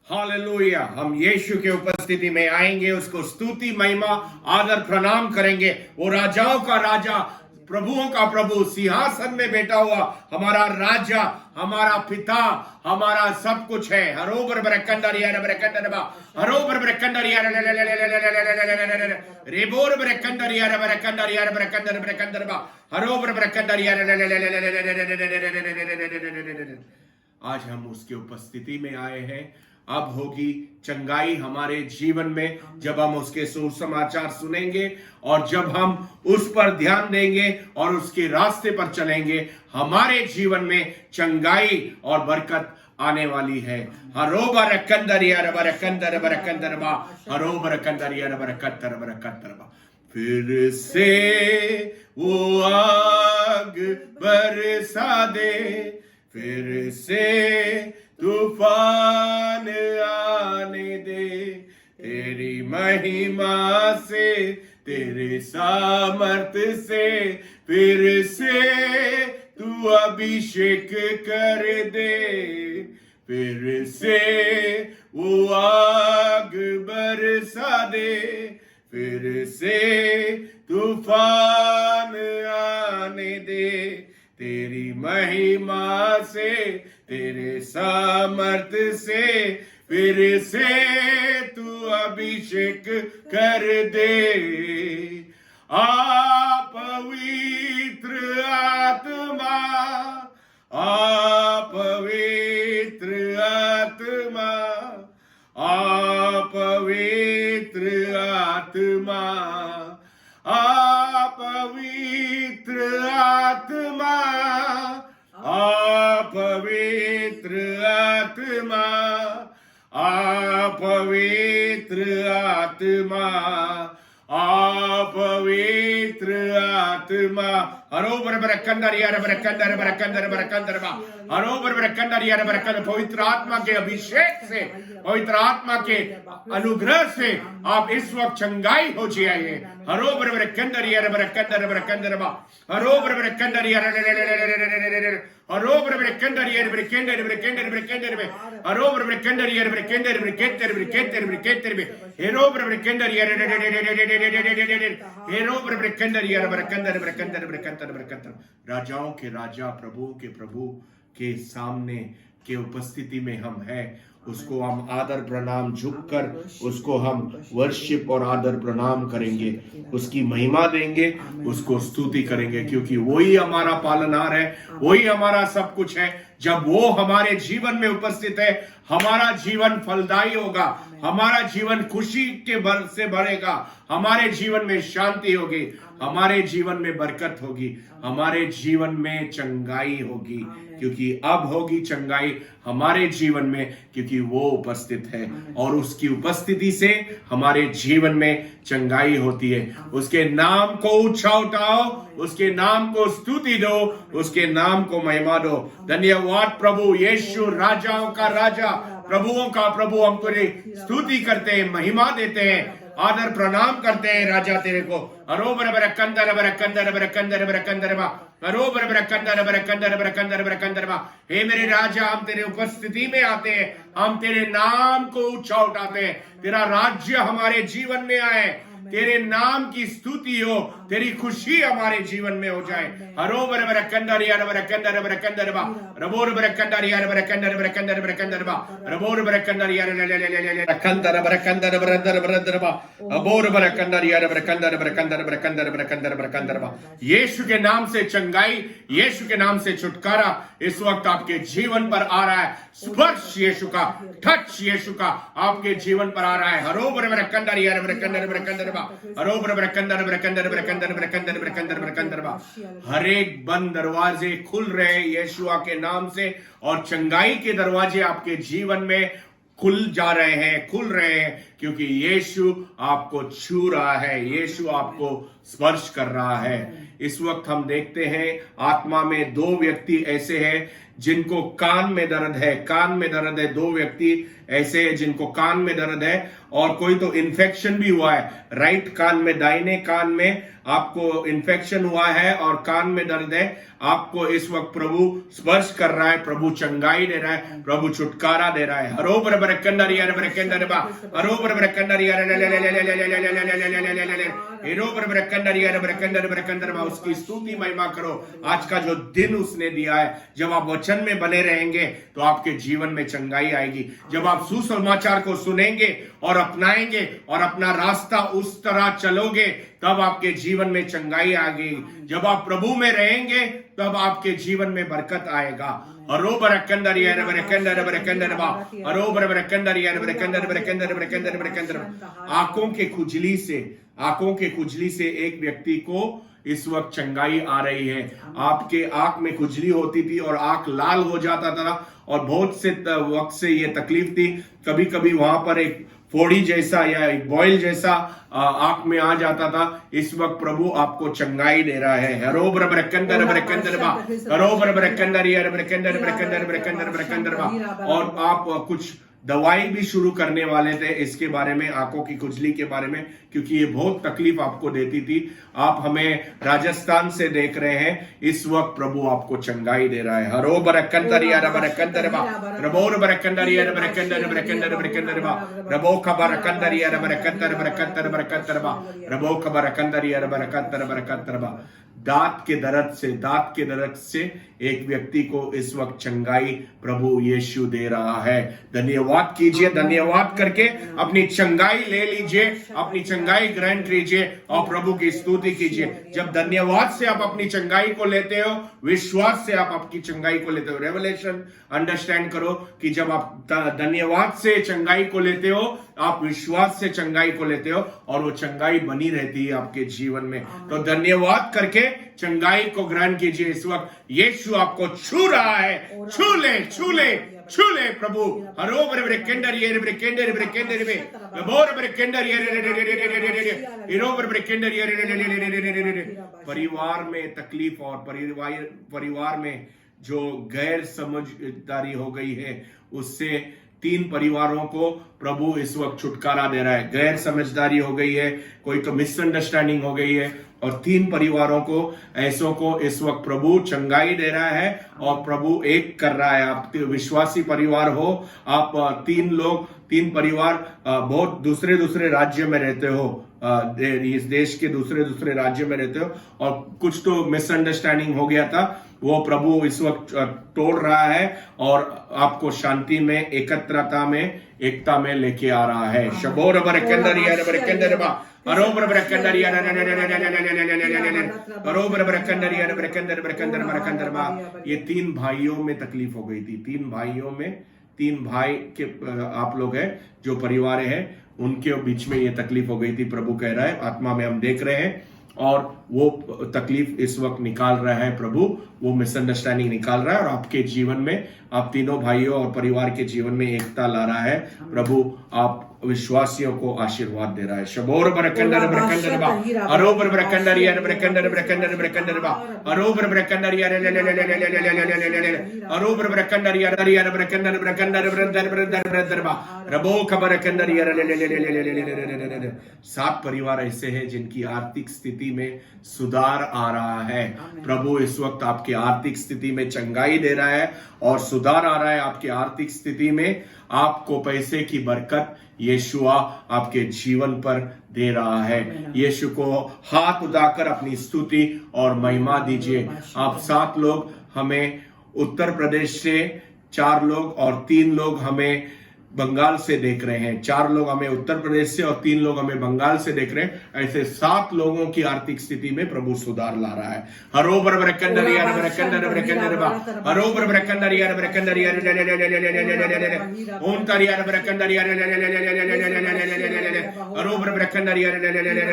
Hallelujah. हम यीशु के उपस्थिति में आएंगे, उसको स्तुति, महिमा, आदर, प्रणाम करेंगे। वो राजाओं का राजा, प्रभुओं का प्रभु, सिंहासन में बैठा हुआ हमारा राजा, हमारा पिता, हमारा सब कुछ है। हरोबर बरकंदरिया बरकंदरबा, हरोबर बरकंदरिया रेबोर बरकंदरिया बरकंदरिया बरकंदर बरकंदरबा, हरोबर बरकंदरिया। आज हम उसके उपस्थिति में आए हैं। अब होगी चंगाई हमारे जीवन में जब हम उसके सुसमाचार सुनेंगे और जब हम उस पर ध्यान देंगे और उसके रास्ते पर चलेंगे, हमारे जीवन में चंगाई और बरकत आने वाली है। हरोबर कंदरिया बरकंदर बरकंदरबा, हरोबर कंदरिया बरकतर बरकतरबा। फिर से वो आग बरसा दे, फिर से तूफान आने दे, तेरी महिमा से, तेरे सामर्थ से, फिर से तू अभिषेक कर दे। फिर से वो आग बरसा दे, फिर से तूफान आने दे, तेरी महिमा से, तेरे सामर्थ से, फिर से तू अभिषेक कर दे। आ पवित्र आत्मा, आ पवित्र आत्मा, आ पवित्र आत्मा, आ पवित्र आत्मा, आ पवित्र आत्मा, आ पवित्र आत्मा, आ पवित्र आत्मा। हरोबर बरकंदरिया बरकंदर बरकंदर बरकंदरबा, हरोबर बरकंदरिया बरकंदर। पवित्र आत्मा के अभिषेक से, पवित्र आत्मा के अनुग्रह से आप इस वक्त चंगाई हो जाइए। हरोबर बरकंदरिया बरकंदर बरकंदरबा, हरोबर बरकंदरिया, हरोबर बरकंदरिया बरकंदर बरकंदर बरकंदर, हरोबर बरकंदरिया बरकंदर बरकंदर बरकंदर बरकंदर, हरोबर बरकंदरिया, हरोबर बरकंदरिया बरकंदर बरकंदर बरकंदर बरकंदर। राजाओं के राजा, प्रभुओं के प्रभु के सामने के उपस्थिति में हम हैं। उसको हम आदर प्रणाम झुककर उसको हम वर्शिप और आदर प्रणाम करेंगे, उसकी महिमा देंगे, उसको स्तुति करेंगे, क्योंकि वही हमारा पालनहार है, वही हमारा सब कुछ है। जब वो हमारे जीवन में उपस्थित है, हमारा जीवन फलदायी होगा, हमारा जीवन खुशी के भर से भरेगा, हमारे जीवन में शांति होगी, हमारे जीवन में बरकत होगी, हमारे जीवन में चंगाई होगी, क्योंकि अब होगी चंगाई हमारे जीवन में, क्योंकि वो उपस्थित है और उसकी उपस्थिति से हमारे जीवन में चंगाई होती है। उसके नाम को ऊंचा उठाओ, उसके नाम को स्तुति दो, उसके नाम को महिमा दो। धन्यवाद प्रभु यीशु, राजाओं का राजा, प्रभुओं का प्रभु। हम तेरी स्तुति करते हैं, महिमा देते हैं, आदर प्रणाम करते हैं राजा तेरे को। हरोबर बरकंदर बरकंदर बरकंदर बरकंदर बा, हरोबर बरकंदर बरकंदर बरकंदर बरकंदर बा। हे मेरे राजा, हम तेरे उपस्थिति में आते हैं, हम तेरे नाम को ऊंचा उठाते हैं। तेरा राज्य हमारे जीवन में आए, तेरे नाम की स्तुति हो, तेरी खुशी हमारे जीवन में हो जाए। हरोबर बरकंदर यार बरकंदर बरकंदर बा, रबोर बरकंदर यार बरकंदर बरकंदर बरकंदर बा, रबोर बरकंदर यार बरकंदर बरकंदर बरकंदर बरकंदर बा, अबोर बरकंदर यार बरकंदर बरकंदर बरकंदर बरकंदर बरकंदर बा। यीशु के नाम से चंगाई, यीशु के नाम से छुटकारा इस वक्त आपके जीवन पर आ रहा है। स्पर्श यीशु का, टच यीशु का आपके जीवन पर आ रहा है। हरोबर बरकंदर यार बरकंदर बरकंदर बा, हरोबर बरकंदर बरकंदर बरकंदर बरकंदर बरकंदर बरकंदर बा। हर एक बंद दरवाजे खुल रहे हैं यीशुआ के नाम से, और चंगाई के दरवाजे आपके जीवन में खुल जा रहे हैं, खुल रहे हैं, क्योंकि यीशु आपको छू रहा है, यीशु आपको स्पर्श कर रहा है। इस वक्त हम देखते हैं आत्मा में दो व्यक्ति ऐसे हैं जिनको कान में दर्द है, कान में दर्द है, 2 व्यक्ति ऐसे हैं जिनको कान में दर्द है और कोई तो इन्फेक्शन भी हुआ है राइट कान में, दाहिने कान में आपको इन्फेक्शन हुआ है और कान में दर्द है। आपको इस वक्त प्रभु स्पर्श कर रहा है, प्रभु चंगाई दे रहा है, प्रभु छुटकारा दे रहा है। हरो बर बरकंदर यार बरकंदर बा, हरो बर बरकंदर यार ले ले ले ले ले ले ले ले ले ले ले ले ले, हेरो बर बरकंदर यार बरकंदर बा। उसकी स्तुति महिमा करो। आज का जो दिन उसने दिया है, जब आप वचन में बने रहेंगे तो आपके जीवन में चंगाई आएगी। जब आप सुसमाचार को सुनेंगे और अपनाएंगे और अपना रास्ता उस तरह चलोगे, तब आपके जीवन में चंगाई आएगी। जब आप प्रभु में रहेंगे तब आपके जीवन में बरकत आएगा। अरोबर कंदर यार बरकंदर बरकंदर बा, अरोबर बरकंदर यार बरकंदर बरकंदर बरकंदर बरकंदर। आंखों के खुजली से एक व्यक्ति को इस वक्त चंगाई आ रही है। आपके आंख में खुजली होती थी और आंख लाल हो जाता था और बहुत से वक्त से ये तकलीफ थी। कभी कभी वहां पर एक फोड़ी जैसा या एक बॉयल जैसा आंख में आ जाता था। इस वक्त प्रभु आपको चंगाई दे रहा है। हरो बर बरकंदर बरकंदर बा, हरो बर बरकंदर यार बरकंदर बरकंदर बरकंदर बरकंदर बा। और आप कुछ दवाई भी शुरू करने वाले थे इसके बारे में, आंखों की खुजली के बारे में, क्योंकि ये बहुत तकलीफ आपको देती थी। आप हमें राजस्थान से देख रहे हैं, इस वक्त प्रभु आपको चंगाई दे रहा है। हरो बरकंदर यार बरकंदर बा, रबोर बरकंदर यार बरकंदर बरकंदर बरकंदर बा, रबो खबर कंदर यार बरकंदर बरकंदर बरकंदर बा, रबो खबर कंदर यार बरकंदर बरकंदर बा। दांत के दर्द से एक व्यक्ति को इस वक्त चंगाई प्रभु यीशु दे रहा है। धन्यवाद कीजिए, धन्यवाद करके अपनी चंगाई ले लीजिए, अपनी चंगाई ग्रहण कीजिए और प्रभु की स्तुति कीजिए। जब धन्यवाद से आप अपनी चंगाई को लेते हो, विश्वास से आप आपकी चंगाई को लेते हो। रेवलेशन अंडरस्टैंड करो कि जब आप धन्यवाद से चंगाई को लेते हो, आप विश्वास से चंगाई को लेते हो और वो चंगाई बनी रहती है आपके जीवन में। तो धन्यवाद करके चंगाई को ग्रहण कीजिए। इस वक्त यीशु आपको छू रहा है। छू ले, छू ले, छू ले प्रभु। हरो बर केंडर ये रे केंडर रे केंडर रे बोर बर केंडर ये रे हिरो बर केंडर ये रे। परिवार में तकलीफ और परिवार में जो गैर समझदारी हो गई है, उससे 3 परिवारों को प्रभु इस वक्त छुटकारा दे रहा है। गैर समझदारी हो गई है, कोई तो मिसअंडरस्टैंडिंग हो गई है और 3 परिवारों को ऐसों को इस वक्त प्रभु चंगाई दे रहा है और प्रभु एक कर रहा है। आप विश्वासी परिवार हो, आप 3 परिवार बहुत दूसरे राज्य में रहते हो, इस देश के दूसरे राज्य में रहते हो और कुछ तो मिसअंडरस्टैंडिंग हो गया था, वो प्रभु इस वक्त तोड़ रहा है और आपको शांति में, एकता में लेके आ रहा है। शबोर बरकंदर यार बरकंदर बा, अरोबर बरकंदर यार अरोबर बरकंदर यार बरकंदर बरकंदर बरकंदर बा। ये 3 भाइयों में तकलीफ हो गई थी। 3 भाइयों में, 3 भाई के आप लोग हैं जो परिवार है, उनके बीच में ये तकलीफ हो गई थी। प्रभु कह रहा है, आत्मा में हम देख रहे हैं और वो तकलीफ इस वक्त निकाल रहा है प्रभु, वो मिसअंडरस्टैंडिंग निकाल रहा है और आपके जीवन में, आप तीनों भाइयों और परिवार के जीवन में एकता ला रहा है प्रभु। आप विश्वासियों को आशीर्वाद दे रहा है। शबोर बरकंदर बरकंदर बा, अरोबर बरकंदर यार बरकंदर बरकंदर बरकंदर बा, अरोबर बरकंदर यार ले ले ले ले ले ले ले ले ले ले, अरोबर बरकंदर यार बरकंदर बरकंदर बरकंदर बा, रबो खबर कंदर यार ले ले ले ले ले ले ले। 7 परिवार ऐसे हैं जिनकी आर्थिक स्थिति में सुधार आ रहा है। प्रभु इस वक्त आपकी आर्थिक स्थिति में चंगाई दे रहा है और सुधार आ रहा है आपकी आर्थिक स्थिति में। आपको पैसे की बरकत यीशुआ आपके जीवन पर दे रहा है। यीशु को हाथ उठाकर अपनी स्तुति और महिमा दीजिए। आप 7 लोग हमें उत्तर प्रदेश से, 4 लोग और 3 लोग हमें बंगाल से देख रहे हैं। 4 लोग हमें उत्तर प्रदेश से और 3 लोग हमें बंगाल से देख रहे हैं। ऐसे 7 लोगों की आर्थिक स्थिति में प्रभु सुधार ला रहा है। हरोबर बरकंदर यार बरकंदर बरकंदर बा, हरोबर बरकंदर यार बरकंदर यार ले ले ले ले ले ले ले ले ले ले, ओंकार यार बरकंदर यार ले ले ले ले ले ले ले ले ले, हरोबर बरकंदर यार ले ले ले ले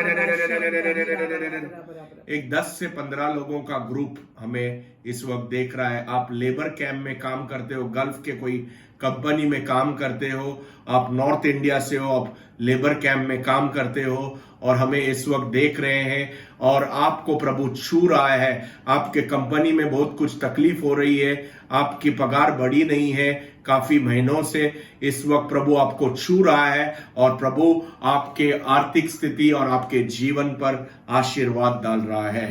ले ले ले। एक 10 से 15 लोगों का ग्रुप हमें इस वक्त देख रहा है। आप लेबर कैंप में काम करते हो, गल्फ के कोई कंपनी में काम करते हो, आप नॉर्थ इंडिया से हो, आप लेबर कैंप में काम करते हो और हमें इस वक्त देख रहे हैं और आपको प्रभु छू रहा है। आपके कंपनी में बहुत कुछ तकलीफ हो रही है, आपकी पगार बढ़ी नहीं है काफी महीनों से, इस वक्त प्रभु आपको छू रहा है और प्रभु आपके आर्थिक स्थिति और आपके जीवन पर आशीर्वाद डाल रहा है।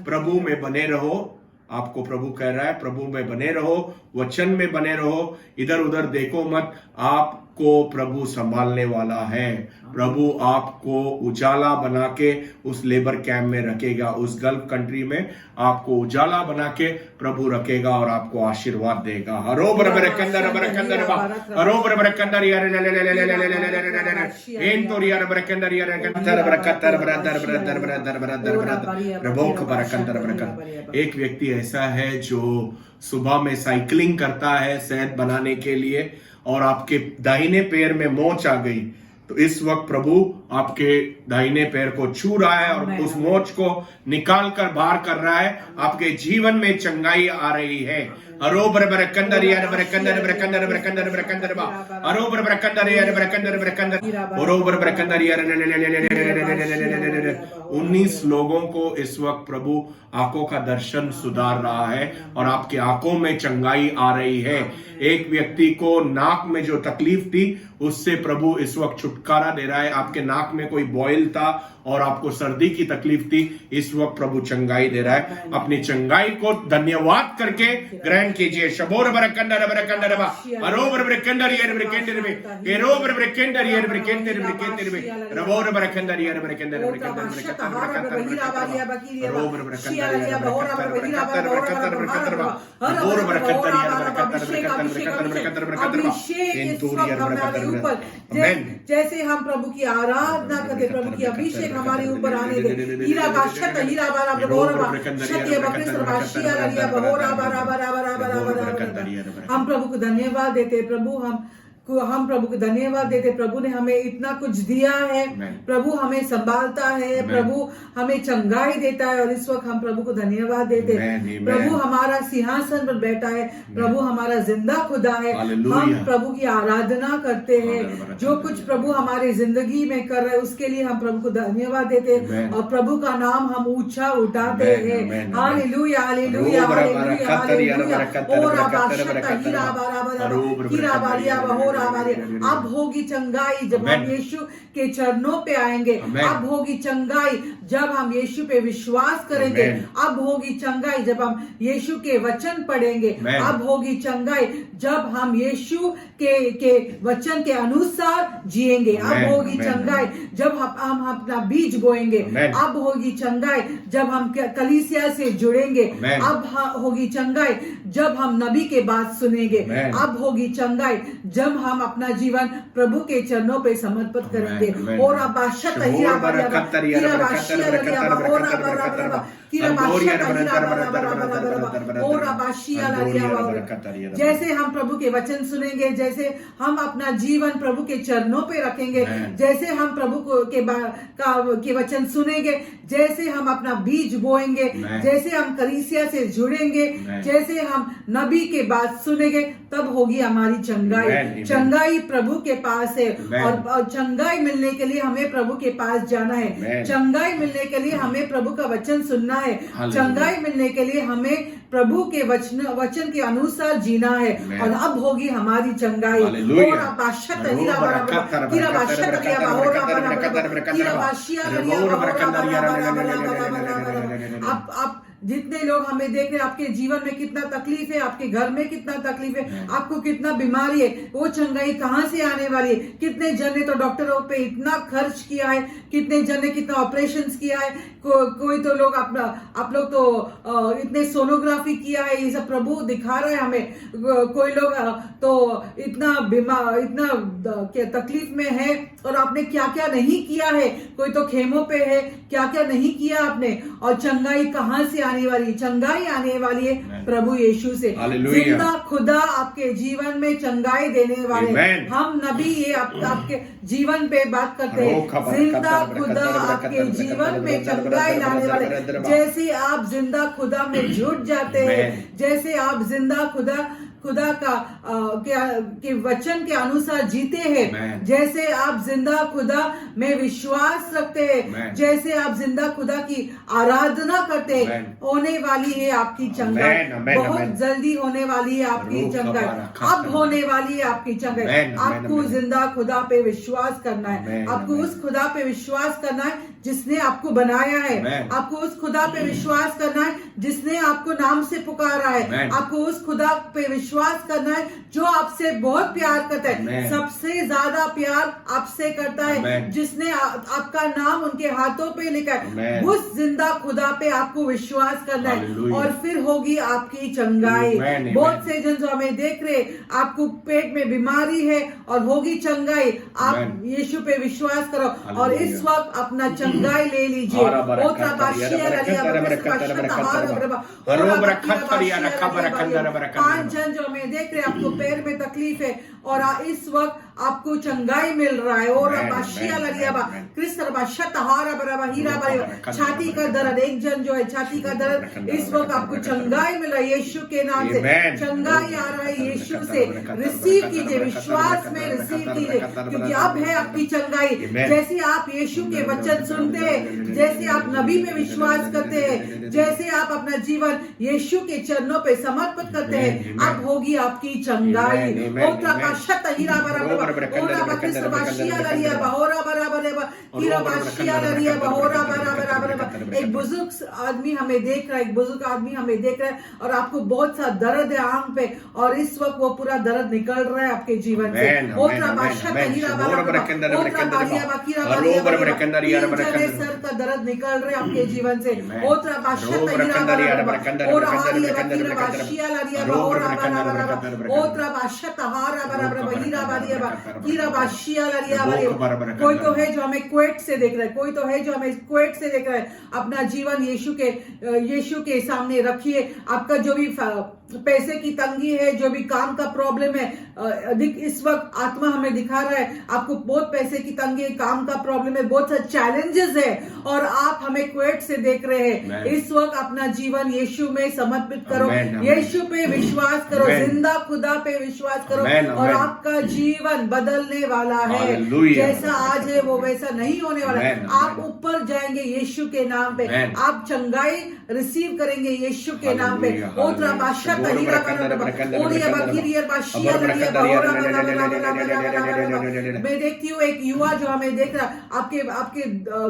प्रभु में बने रहो, आपको प्रभु कह रहा है प्रभु में बने रहो, वचन में बने रहो, इधर उधर देखो मत, आपको प्रभु संभालने वाला है। प्रभु आपको उजाला बना के उस लेबर कैंप में रखेगा, उस गल्फ कंट्री में आपको उजाला बना के प्रभु रखेगा और आपको आशीर्वाद देगा। एक व्यक्ति ऐसा है जो सुबह में साइकिलिंग करता है सेहत बनाने के लिए और आपके दाहिने पैर में मोच आ गई, तो इस वक्त प्रभु आपके दाहिने पैर को छू रहा है और उस मोच को निकाल कर बाहर कर रहा है। आपके जीवन में चंगाई आ रही है। उन्नीस लोगों को इस वक्त प्रभु आंखों का दर्शन सुधार रहा है और आपके आंखों में चंगाई आ रही है। एक व्यक्ति को नाक में जो तकलीफ थी उससे प्रभु इस वक्त छुटकारा दे रहा है। आपके नाक में कोई बॉयल था और आपको सर्दी की तकलीफ थी, इस वक्त प्रभु चंगाई दे रहा है। अपनी चंगाई को धन्यवाद करके ग्रहण कीजिए। शबोर बरकंडर बरकंडर अरोबर बरकंडर ये बरकंडर में एरोबर बरकंडर ये बरकंडर बरकंडर में रबोर बरकंडर ये बरकंडर बरकंडर अरोबर बरकंडर जैसे हम प्रभु की आराधना करते, प्रभु की अभिषेक हमारे ऊपर आने दे। हीरा बादशाह हीरा बारा बहोरा शक्ति बकरी सरबाशिया लगिया बहोरा बारा बारा बारा बारा। हम प्रभु को धन्यवाद देते, प्रभु हम प्रभु को धन्यवाद देते। प्रभु ने हमें इतना कुछ दिया है, प्रभु हमें संभालता है, प्रभु हमें चंगाई देता है और इस वक्त हम प्रभु को धन्यवाद देते। प्रभु हमारा सिंहासन पर बैठा है, प्रभु हमारा जिंदा खुदा है। हम प्रभु की आराधना करते हैं। जो कुछ प्रभु हमारी जिंदगी में कर रहे हैं उसके लिए हम प्रभु को धन्यवाद देते हैं और प्रभु का नाम हम ऊंचा उठाते हैं। Hallelujah hallelujah hallelujah hallelujah. और आबाशता हीरा बारा बारा हीरा बारिया बहोरा। अब होगी चंगाई जब हम यीशु के चरणों पे आएंगे। अब होगी चंगाई जब हम यीशु पे विश्वास करेंगे। अब होगी चंगाई जब हम यीशु के वचन पढ़ेंगे। अब होगी चंगाई जब हम यीशु के वचन के अनुसार जिएंगे। अब होगी चंगाई जब हम अपना बीज बोएंगे। अब होगी चंगाई जब हम कलीसिया से जुड़ेंगे। अब होगी चंगाई जब हम नबी के बात सुनेंगे। अब होगी चंगाई जब हम अपना जीवन प्रभु के चरणों पे समर्पित करेंगे। और जैसे हम प्रभु के वचन सुनेंगे, जैसे हम अपना जीवन प्रभु के चरणों पे रखेंगे, जैसे हम प्रभु के वचन सुनेंगे, जैसे हम अपना बीज बोएंगे, जैसे हम कलीसिया से जुड़ेंगे, जैसे हम नबी के बात सुनेंगे, तब होगी हमारी चंगाई। चंगाई प्रभु के पास है और चंगाई मिलने के लिए हमें प्रभु के पास जाना है। चंगाई मिलने के लिए हमें प्रभु का वचन सुनना है। चंगाई मिलने के लिए हमें प्रभु के वचन के अनुसार जीना है और अब होगी हमारी चंगाई। अब जितने लोग हमें देख रहे हैं, आपके जीवन में कितना तकलीफ है, आपके घर में कितना तकलीफ है, आपको कितना बीमारी है, वो चंगाई कहाँ से आने वाली है। कितने जन ने तो डॉक्टरों पे इतना खर्च किया है, कितने जन ने कितना ऑपरेशन किया है, कोई तो लोग आप लोग तो इतने सोनोग्राफी किया है, ये सब प्रभु दिखा रहा है हमें। कोई लोग तो इतना बीमार, इतना तकलीफ में है और आपने क्या क्या नहीं किया है। कोई तो खेमों पे है, क्या क्या नहीं किया आपने। और चंगाई कहाँ से आने वाली? चंगाई आने वाली है प्रभु यीशु से। जिंदा खुदा आपके जीवन में चंगाई देने वाले। हम नबी ये आपके जीवन पे बात करते हैं। जिंदा खुदा आपके जीवन में चंगाई लाने वाले। जैसे आप जिंदा खुदा में जुट जाते हैं, जैसे आप जिंदा खुदा खुदा के वचन के अनुसार जीते हैं, जैसे आप जिंदा खुदा में विश्वास रखते हैं, जैसे आप जिंदा खुदा की आराधना करते हैं, होने वाली है आपकी चंगाई। बहुत जल्दी होने वाली है आपकी चंगाई, अब होने वाली है आपकी चंगाई। आपको जिंदा खुदा पे विश्वास करना है, आपको उस खुदा पे विश्वास करना है जिसने आपको बनाया है, आपको उस खुदा पे विश्वास करना है जिसने आपको नाम से पुकारा है, आपको उस खुदा पे विश्वास करना है जो आपसे बहुत प्यार करता है, सबसे ज्यादा प्यार आपसे करता है, जिसने आपका नाम उनके हाथों पे लिखा है। उस जिंदा खुदा पे आपको विश्वास करना है और फिर होगी आपकी चंगाई। बहुत से जन जो हमें देख रहे, आपको पेट में बीमारी है और होगी चंगाई, आप यीशु पे विश्वास करो और इस वक्त अपना चंगाई ले लीजिए। पांच जन जो हमें देख रहे, आपको पैर में तकलीफ है और इस वक्त आपको चंगाई मिल रहा है। और छाती का दर्द, एक जन जो है छाती का दर्द, इस वक्त आपको चंगाई मिल रहा है यीशु के नाम से। चंगाई आ रहा है यीशु से, रिसीव कीजिए, विश्वास में रिसीव कीजिए, क्योंकि अब है आपकी चंगाई। जैसे आप यीशु के वचन सुनते हैं, जैसे आप नबी में विश्वास करते हैं, जैसे आप अपना जीवन यीशु के चरणों पे समर्पित करते हैं, अब होगी आपकी चंगाई। एक बुजुर्ग आदमी हमें देख रहा है, एक बुजुर्ग आदमी हमें देख रहा है और आपको बहुत सा दर्द है आंख पे और इस वक्त वो पूरा दर्द निकल रहा है आपके जीवन से। सर का दर्द निकल रहा है आपके जीवन से। कोई तो है जो हमें कुवैत से देख रहा है, कोई तो है जो हमें कुवैत से देख रहा है। अपना जीवन यीशु के सामने रखिए। आपका जो भी पैसे की तंगी है, जो भी काम का प्रॉब्लम है, अधिक इस वक्त आत्मा हमें दिखा रहा है आपको बहुत पैसे की तंगी है, काम का प्रॉब्लम है, बहुत सारे चैलेंजेस है और आप हमें कुवैत से देख रहे हैं। इस वक्त अपना जीवन यीशु में समर्पित करो, यीशु पे विश्वास करो, जिंदा खुदा पे विश्वास करो और आपका जीवन बदलने वाला है। जैसा आज है वो वैसा नहीं होने वाला है। आप ऊपर जाएंगे यीशु के नाम पे, आप चंगाई रिसीव करेंगे यीशु के नाम पे। मैं देखती हूँ एक युवा जो हमें देख रहा, आपके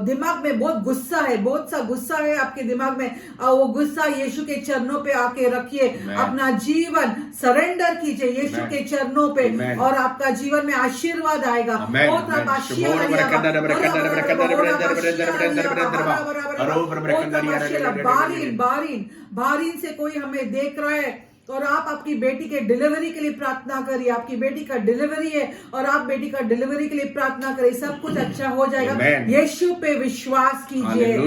दिमाग में बहुत गुस्सा है, बहुत सा गुस्सा है आपके दिमाग में, वो गुस्सा यीशु के चरणों पे आके रखिए, अपना जीवन सरेंडर कीजिए यीशु के चरणों पे और आपका जीवन में आशीर्वाद आएगा। बारीन से कोई हमें देख रहा है और आप आपकी बेटी के डिलीवरी के लिए प्रार्थना करिए। आपकी बेटी का डिलीवरी है और आप बेटी का डिलीवरी के लिए प्रार्थना करिए, सब कुछ अच्छा हो जाएगा। यीशु पे विश्वास कीजिए।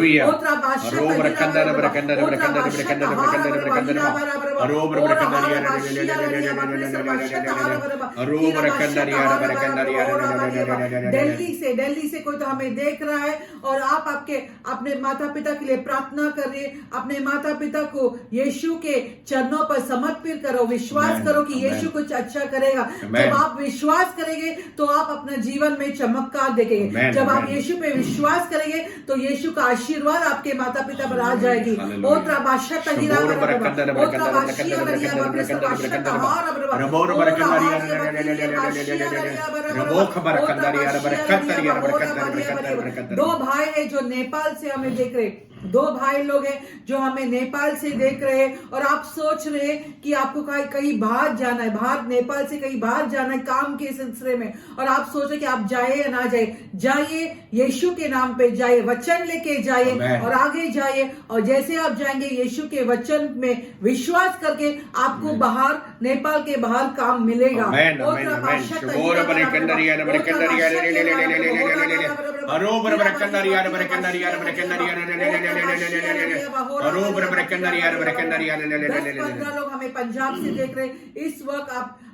दिल्ली से कोई तो हमें देख रहा है और आप अपने माता पिता के लिए प्रार्थना करिए। अपने माता पिता को यीशु के चरणों पर समर्पित करो, विश्वास करो कि यीशु कुछ अच्छा करेगा। जब आप विश्वास करेंगे तो आप अपने जीवन में चमत्कार देखेंगे। जब आप यीशु पे विश्वास करेंगे तो यीशु का आशीर्वाद आपके माता पिता पर आ जाएगी। दो भाई है जो नेपाल से हमें देख रहे, दो भाई लोग हैं जो हमें नेपाल से देख रहे हैं और आप सोच रहे हैं कि आपको कहीं बाहर जाना है, बाहर नेपाल से कहीं बाहर जाना है काम के सिलसिले में, और आप सोच रहे कि आप जाए या ना जाए। जाइए, यीशु के नाम पे जाइए, वचन लेके जाइए और आगे जाइए। और जैसे आप जाएंगे यीशु के वचन में विश्वास करके आपको बाहर नेपाल के बाहर काम मिलेगा। लोग हमें पंजाब से देख रहे, इस वक्त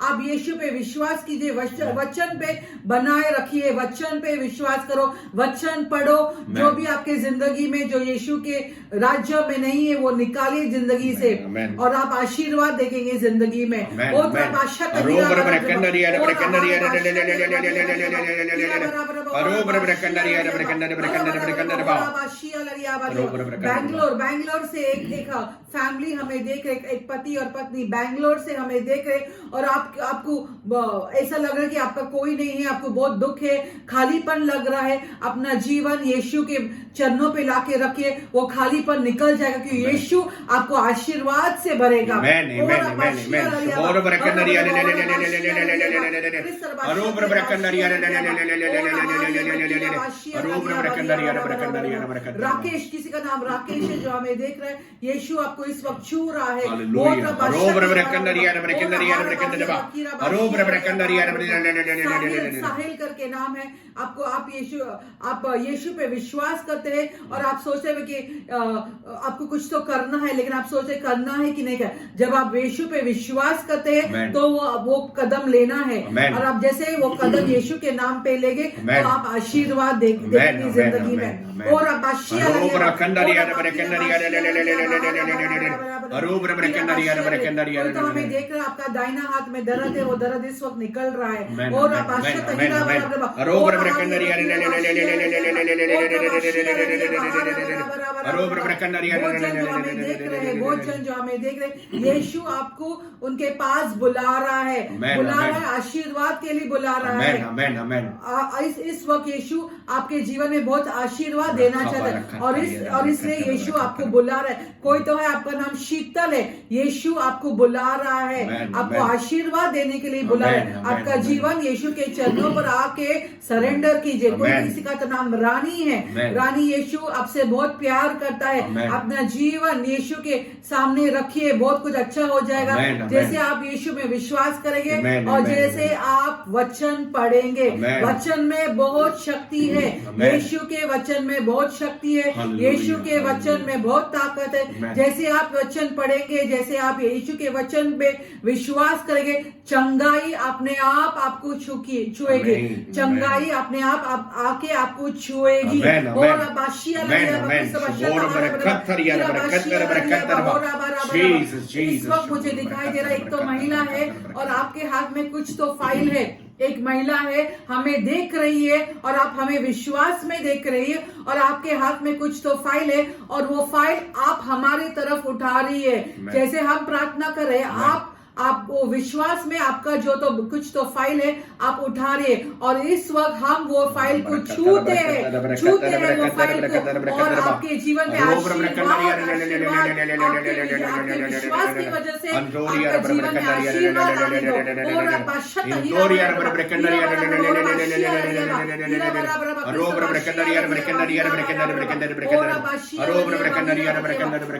आप यीशु पे विश्वास कीजिए, वचन पे बनाए रखिए, वचन पे विश्वास करो, वचन पढ़ो। जो भी आपके जिंदगी में जो यीशु के राज्य में नहीं है वो निकालिए जिंदगी से, और आप आशीर्वाद देखेंगे जिंदगी में। बैंगलोर से एक फैमिली हमें देख रहे, एक पति और पत्नी बैंगलोर से हमें देख रहे, और आपको ऐसा लग रहा है कि आपका कोई नहीं है, आपको बहुत दुख है, खालीपन लग रहा है। अपना जीवन यीशु के चरणों पे लाके रखिए, वो खालीपन निकल जाएगा, क्योंकि यीशु आपको आशीर्वाद से भरेगा। राकेश, किसी का नाम राकेश है जो हमें देख रहे हैं, यीशु आपको इस वक्त छू रहा है। साहिल करके नाम है आपको, आप यीशु पे विश्वास करते हैं, और आप सोचते हैं कि आपको कुछ तो करना है, लेकिन आप सोचते करना है कि नहीं करना। जब आप यीशु पे विश्वास करते हैं तो वो कदम लेना है, और आप जैसे वो कदम यीशु के नाम पे लेंगे तो आप आशीर्वाद देखेंगे जिंदगी में। और आप तो हमें देख रहे हैं आपका दाहिना हाथ में दर्द है, वो दर्द इस वक्त निकल रहा है। और आप बहुत जन जो हमें देख रहे, यीशु आपको उनके पास बुला रहा है, आशीर्वाद के लिए बुला रहा है। इस वक्त यीशु आपके जीवन में बहुत आशीर्वाद देना चाहता है, और इसलिए यीशु आपको बुला रहा है। कोई तो है, आपका नाम शीतल है, यीशु आपको बुला रहा है, आपको आशीर्वाद देने के लिए बुला रहा है। आपका जीवन यीशु के चरणों पर आके सरेंडर कीजिए। कोई किसी का तो नाम रानी है, रानी यीशु आपसे बहुत प्यार करता है। अपना जीवन यीशु के सामने रखिए, बहुत कुछ अच्छा हो जाएगा। जैसे आप यीशु में विश्वास करेंगे और जैसे आप वचन पढ़ेंगे, वचन में बहुत शक्ति है, यीशु के वचन में बहुत शक्ति है, यीशु के वचन में बहुत ताकत है। जैसे आप वचन पढ़ेंगे, जैसे आप यीशु के वचन पे विश्वास करेंगे, चंगाई अपने आप आपको छुएगी, चंगाई अपने आप आके आपको छुएगी। और इस वक्त मुझे दिखाई दे रहा है, एक तो महिला है और आपके हाथ में कुछ तो फाइल है। एक महिला है, हमें देख रही है, और आप हमें विश्वास में देख रही है, और आपके हाथ में कुछ तो फाइल है, और वो फाइल आप हमारी तरफ उठा रही है। जैसे हम प्रार्थना कर रहे हैं, आप वो विश्वास में आपका जो तो कुछ तो फाइल है आप उठा रहे हैं, और इस वक्त हम वो फाइल को छूते हैं वो फाइल को, और आपके जीवन में आपके विश्वास की वजह से आपका जीवन में आशीर्वाद आने दो। और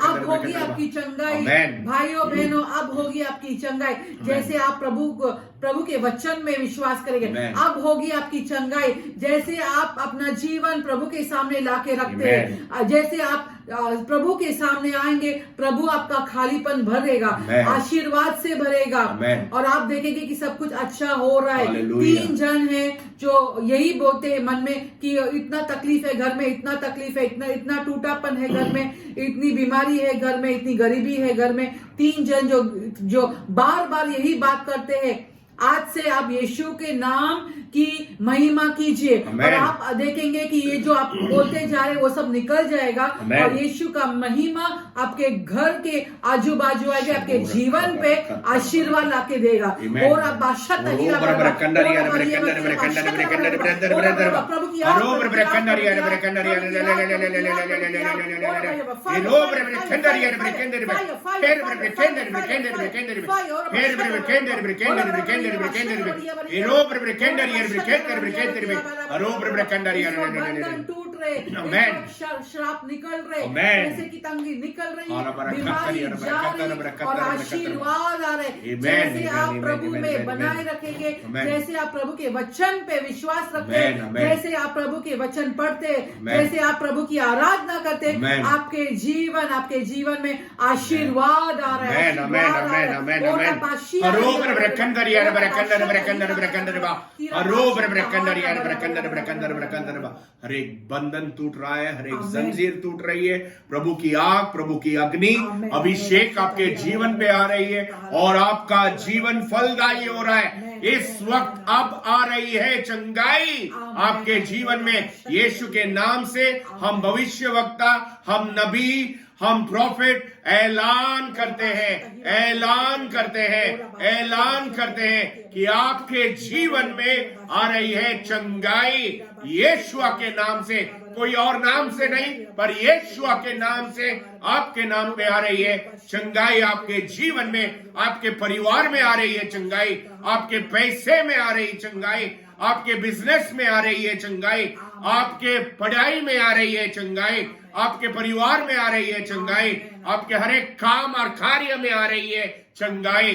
अब होगी आपकी चंगाई भाइयों बहनों, अब होगी आपकी चंगाई। जैसे आप प्रभु के वचन में विश्वास करेंगे, अब होगी आपकी चंगाई। जैसे आप अपना जीवन प्रभु के सामने लाके रखते हैं, जैसे आप प्रभु के सामने आएंगे, प्रभु आपका खालीपन भरेगा, आशीर्वाद से भरेगा, और आप देखेंगे कि सब कुछ अच्छा हो रहा है। 3 जन हैं जो यही बोलते हैं मन में कि इतना तकलीफ है घर में, इतना तकलीफ है, इतना टूटापन है घर में, इतनी बीमारी है घर में, इतनी गरीबी है घर में। 3 जन जो बार बार यही बात करते हैं। आज से आप यीशु के नाम की महिमा कीजिए, और आप देखेंगे कि ये जो आप बोलते जा रहे हैं वो सब निकल जाएगा, और यीशु का महिमा आपके घर के आजू बाजू आएगा, आपके जीवन पे आशीर्वाद लाके देगा। और आप बादशाह प्रभु की बंधन टूट रहे, श्राप निकल रहे, पैसे की तंगी निकल रही है, बीमारी जा रही और आशीर्वाद आ रहे। जैसे आप प्रभु में बनाए रखेंगे, जैसे आप प्रभु के वचन पे विश्वास रखते, जैसे आप प्रभु के वचन पढ़ते, जैसे आप प्रभु की आराधना करते, आपके जीवन में आशीर्वाद आ रहा है। हर एक बंधन टूट रहा है, हर एक जंजीर टूट रही है। प्रभु की आग, प्रभु की अग्नि, अभिषेक आपके जीवन पे आ रही है और आपका जीवन फलदायी हो रहा है। इस वक्त अब आ रही है चंगाई आपके जीवन में। यीशु के नाम से हम भविष्यवक्ता, हम नबी, हम प्रॉफिट ऐलान करते हैं कि आपके जीवन में आ रही है चंगाई यीशु के नाम से। कोई और नाम से नहीं, पर यीशु के नाम से, आपके नाम पे आ रही है चंगाई। आपके जीवन में, आपके परिवार में आ रही है चंगाई, आपके पैसे में आ रही चंगाई, आपके बिजनेस में आ रही है चंगाई, आपके पढ़ाई में आ रही है चंगाई, आपके परिवार में आ रही है चंगाई, आपके हर एक काम और कार्य में आ रही है चंगाई।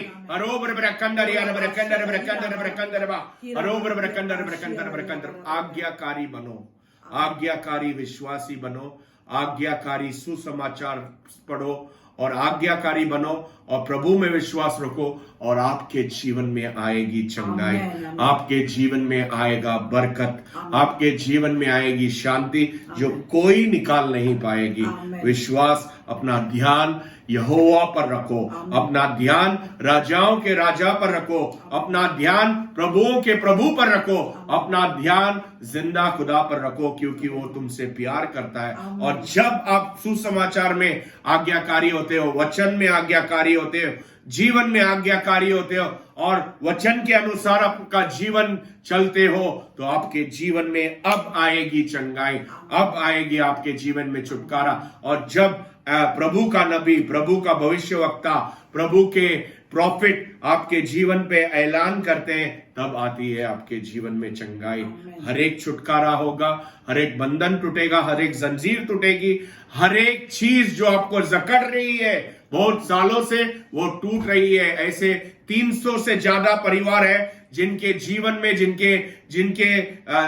आज्ञाकारी बनो, आज्ञाकारी विश्वासी बनो, आज्ञाकारी सुसमाचार पढ़ो और आज्ञाकारी बनो और प्रभु में विश्वास रखो और आपके जीवन में आएगी चंगाई, आपके जीवन में आएगा बरकत, आपके जीवन में आएगी शांति जो कोई निकाल नहीं पाएगी। विश्वास, अपना ध्यान यहोवा पर रखो, अपना ध्यान राजाओं के राजा पर रखो, अपना ध्यान प्रभुओं के प्रभु पर रखो, अपना ध्यान जिंदा खुदा पर रखो, क्योंकि वो तुमसे प्यार करता है। और जब आप सुसमाचार में आज्ञाकारी होते हो, वचन में आज्ञाकारी होते हो, जीवन में आज्ञाकारी होते हो और वचन के अनुसार आपका जीवन चलते हो, तो आपके जीवन में अब आएगी चंगाई, अब आएगी आपके जीवन में छुटकारा। और जब प्रभु का नबी, प्रभु का भविष्यवक्ता, प्रभु के प्रॉफिट आपके जीवन पे ऐलान करते हैं, तब आती है आपके जीवन में चंगाई। हर एक छुटकारा होगा, हर एक बंधन टूटेगा, हर एक जंजीर टूटेगी, हर एक चीज जो आपको जकड़ रही है बहुत सालों से, वो टूट रही है। ऐसे 300 से ज्यादा परिवार है जिनके जीवन में, जिनके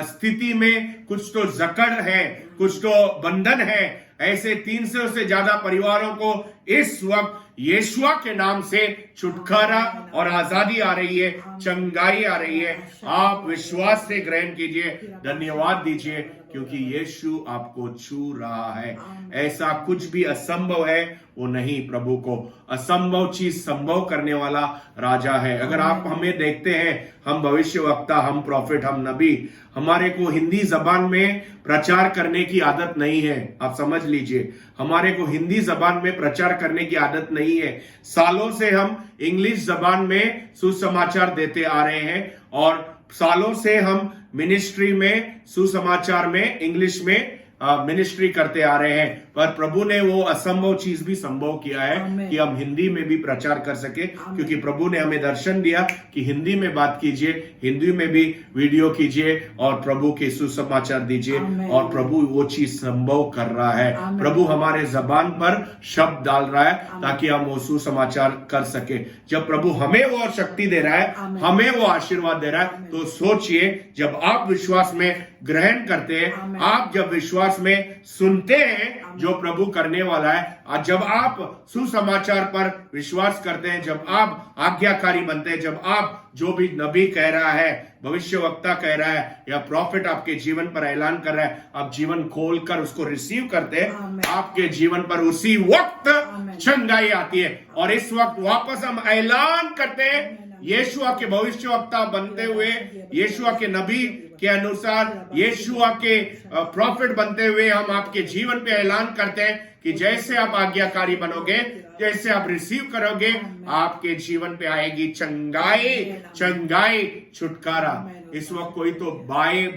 स्थिति में कुछ तो जकड़ है, कुछ तो बंधन है। ऐसे 300 से ज्यादा परिवारों को इस वक्त यीशुआ के नाम से छुटकारा और आजादी आ रही है, चंगाई आ रही है। आप विश्वास से ग्रहण कीजिए, धन्यवाद दीजिए, क्योंकि यीशु आपको छू रहा है। ऐसा कुछ भी असंभव है वो नहीं, प्रभु को असंभव चीज संभव करने वाला राजा है। अगर आप हमें देखते हैं, हम भविष्यवक्ता, हम प्रॉफिट, हम नबी, हमारे को हिंदी जबान में प्रचार करने की आदत नहीं है। आप समझ लीजिए, हमारे को हिंदी जबान में प्रचार करने की आदत नहीं है। सालों से हम इंग्लिश जबान में सुसमाचार देते आ रहे हैं और सालों से हम मिनिस्ट्री में, सुसमाचार में, इंग्लिश में मिनिस्ट्री करते आ रहे हैं। पर प्रभु ने वो असंभव चीज भी संभव किया है कि हम हिंदी में भी प्रचार कर सके, क्योंकि प्रभु ने हमें दर्शन दिया कि हिंदी में बात कीजिए, हिंदी में भी वीडियो कीजिए और प्रभु के सुसमाचार दीजिए, और प्रभु वो चीज संभव कर रहा है। प्रभु हमारे जबान पर शब्द डाल रहा है ताकि हम वो सुसमाचार कर सके। जब प्रभु हमें वो शक्ति दे रहा है, हमें वो आशीर्वाद दे रहा है, तो सोचिए, जब आप विश्वास में ग्रहण करते हैं, आप जब विश्वास में सुनते हैं जो प्रभु करने वाला है, जब आप सुसमाचार पर विश्वास करते हैं, जब आप आज्ञाकारी बनते हैं, जब आप जो भी नबी कह रहा है, भविष्यवक्ता कह रहा है या प्रॉफिट आपके जीवन पर ऐलान कर रहा है, आप जीवन खोलकर उसको रिसीव करते हैं, आपके जीवन पर उसी वक्त चंगाई आती है। और इस वक्त वापस हम ऐलान करते हैं, यीशुआ के भविष्यवक्ता बनते हुए, यीशुआ के नबी के अनुसार, यीशुआ के प्रॉफिट बनते हुए हम आपके जीवन पे ऐलान करते हैं कि जैसे आप आज्ञाकारी बनोगे, जैसे आप रिसीव करोगे, आपके जीवन पे आएगी चंगाई, चंगाई, छुटकारा। इस वक्त कोई तो बाएं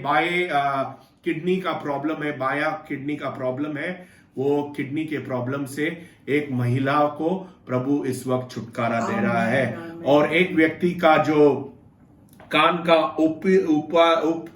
किडनी का प्रॉब्लम है, बाया किडनी का प्रॉब्लम है, वो किडनी के प्रॉब्लम से एक महिला को प्रभु इस वक्त छुटकारा दे रहा है। और एक व्यक्ति का जो कान का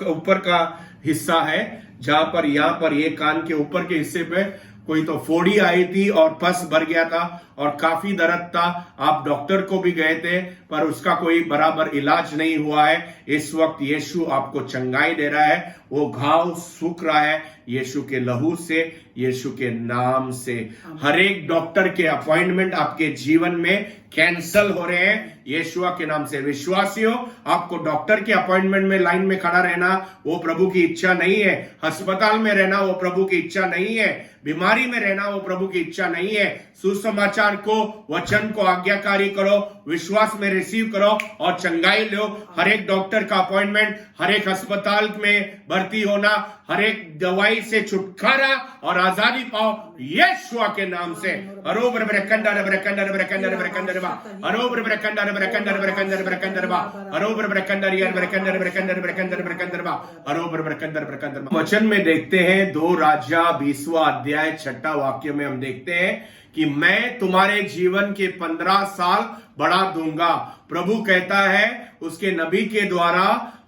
ऊपर का हिस्सा है, जहां पर यहाँ पर ये कान के ऊपर के हिस्से पे कोई तो फोड़ी आई थी और पस भर गया था और काफी दर्द था। आप डॉक्टर को भी गए थे पर उसका कोई बराबर इलाज नहीं हुआ है। इस वक्त यीशु आपको चंगाई दे रहा है, वो घाव सूख रहा है यीशु के लहू से, यीशु के नाम से। हर एक डॉक्टर के अपॉइंटमेंट आपके जीवन में कैंसल हो रहे हैं यीशुआ के नाम से। विश्वासियों, आपको डॉक्टर के अपॉइंटमेंट में लाइन में खड़ा रहना वो प्रभु की इच्छा नहीं है, अस्पताल में रहना वो प्रभु की इच्छा नहीं है, बीमारी में रहना वो प्रभु की इच्छा नहीं है। सुसमाचार को, वचन को आज्ञाकारी करो, विश्वास में रिसीव करो और चंगाई लो। हर एक डॉक्टर का अपॉइंटमेंट, हर एक अस्पताल में भर्ती होना, हर एक दवाई से छुटकारा और आजादी पाओ यीशुआ के नाम से। अरोबर ब्रकंडर ब्रकंडर ब्रकंडर ब्रकंडर बा, अरोबर ब्रकंडर ब्रकंडर ब्रकंडर ब्रकंडर बा, अरोबर ब्रकंडर यार ब्रकंडर ब्रकंडर ब्रकंडर ब्रकंडर बा, अरोबर ब्रकंडर ब्रकंडर। वचन में देखते हैं 2 राजा 20वां अध्याय 6वां वाक्य में हम देखते हैं कि मैं तुम्हारे जीवन के 15 साल बढ़ा दूंगा। प्रभु कहता है उसके नबी के द्वारा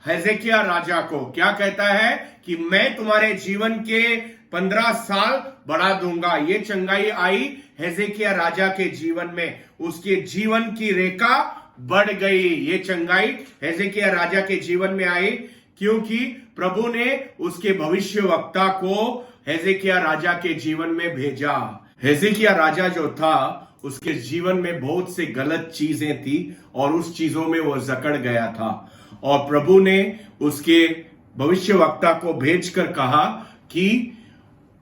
हिजकिय्याह राजा को, क्या कहता है कि मैं तुम्हारे जीवन के 15 साल बढ़ा दूंगा। ये चंगाई आई हिजकिय्याह राजा के जीवन में, उसके जीवन की रेखा बढ़ गई। ये चंगाई हिजकिय्याह राजा के जीवन में आई क्योंकि प्रभु ने उसके भविष्यवक्ता को हिजकिय्याह राजा के जीवन में भेजा। हिजकिय्याह राजा जो था उसके जीवन में बहुत से गलत चीजें थी और उस चीजों में वो जकड़ गया था और प्रभु ने उसके भविष्यवक्ता को भेजकर कहा कि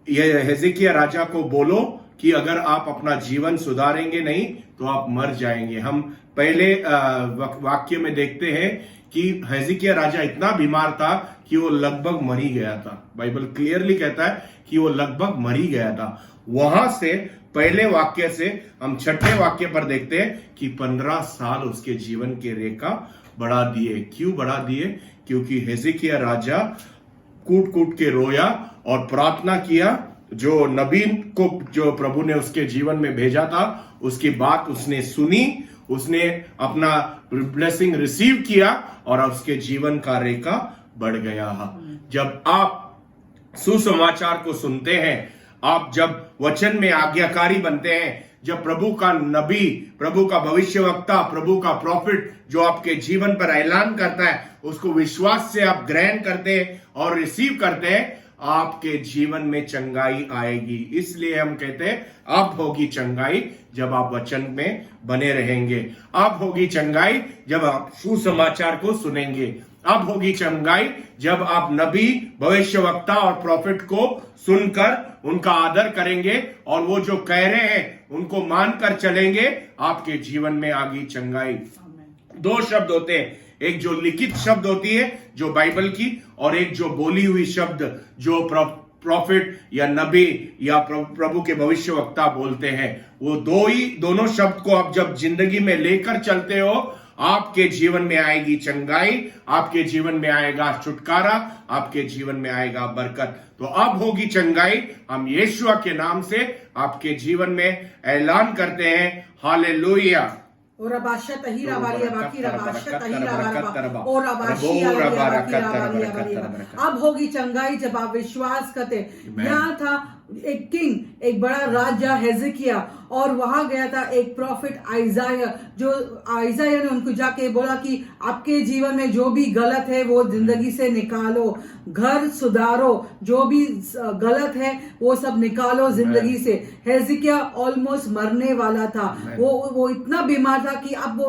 यह हिजकिय्याह राजा को बोलो कि अगर आप अपना जीवन सुधारेंगे नहीं तो आप मर जाएंगे। हम पहले वाक्य में देखते हैं कि हिजकिय्याह राजा इतना बीमार था कि वो लगभग मर ही गया था। बाइबल क्लियरली कहता है कि वो लगभग मर ही गया था। वहां से पहले वाक्य से हम 6ठे वाक्य पर देखते हैं कि 15 साल उसके जीवन की रेखा बढ़ा दिए। क्यों बढ़ा दिए? क्योंकि हिजकिय्याह राजा कूट कूट के रोया और प्रार्थना किया। जो नबी को जो प्रभु ने उसके जीवन में भेजा था उसकी बात उसने सुनी, उसने अपना ब्लेसिंग रिसीव किया और उसके जीवन का रेखा बढ़ गया। जब आप सुसमाचार को सुनते हैं, आप जब वचन में आज्ञाकारी बनते हैं, जब प्रभु का नबी, प्रभु का भविष्यवक्ता, प्रभु का प्रॉफिट जो आपके जीवन पर ऐलान करता है उसको विश्वास से आप ग्रहण करते हैं और रिसीव करते हैं, आपके जीवन में चंगाई आएगी। इसलिए हम कहते हैं अब होगी चंगाई जब आप वचन में बने रहेंगे, अब होगी चंगाई जब आप सुसमाचार को सुनेंगे, अब होगी चंगाई जब आप नबी, भविष्यवक्ता और प्रॉफिट को सुनकर उनका आदर करेंगे और वो जो कह रहे हैं उनको मानकर चलेंगे। आपके जीवन में आगी चंगाई। 2 शब्द होते हैं, एक जो लिखित शब्द होती है जो बाइबल की, और एक जो बोली हुई शब्द जो प्रॉफिट या नबी या प्रभु के भविष्यवक्ता बोलते हैं। वो दोनों शब्द को आप जब जिंदगी में लेकर चलते हो, आपके जीवन में आएगी चंगाई, आपके जीवन में आएगा छुटकारा, आपके जीवन में आएगा बरकत। तो अब होगी चंगाई। हम यीशुआ के नाम से आपके जीवन में ऐलान करते हैं। हालेलुया। अब होगी चंगाई जब आप विश्वास करते। यहाँ था एक किंग, एक बड़ा राजा हिजकिय्याह, और वहां गया था एक प्रॉफिट आइजाया, जो आइजाया ने उनको जाके बोला कि आपके जीवन में जो भी गलत है वो जिंदगी से निकालो, घर सुधारो, जो भी गलत है वो सब निकालो जिंदगी से। हिजकिय्याह ऑलमोस्ट मरने वाला था, वो इतना बीमार था कि अब